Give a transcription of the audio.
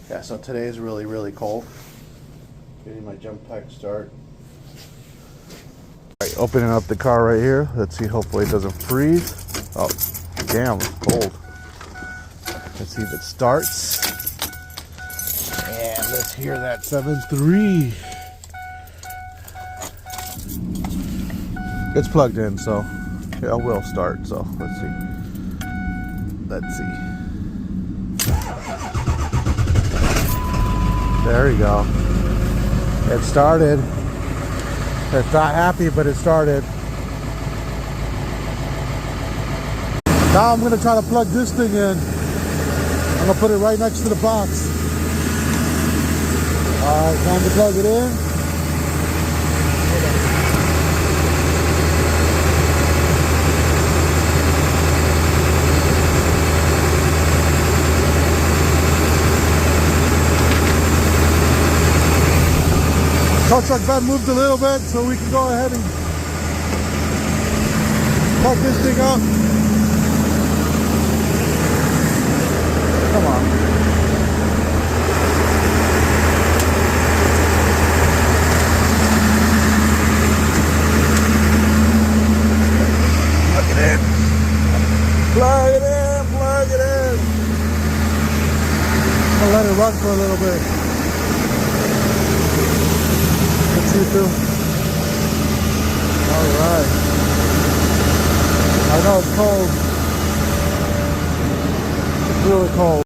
Yeah, so today is really, really cold. Getting my jump pack start. All right, opening up the car right here. Let's see, hopefully it doesn't freeze. Oh, damn, it's cold. Let's see if it starts. And let's hear that 7.3. It's plugged in, so it will start. So let's see. Let's see. There you go. It started. It's not happy, but it started. Now I'm going to try to plug this thing in. I'm going to put it right next to the box. Alright, time to plug it in. Tow truck bed moved a little bit, so we can go ahead and plug this thing up. Come on. Plug it in. Plug it in, plug it in. I'll let it run for a little bit. All right. I know it's cold. It's really cold.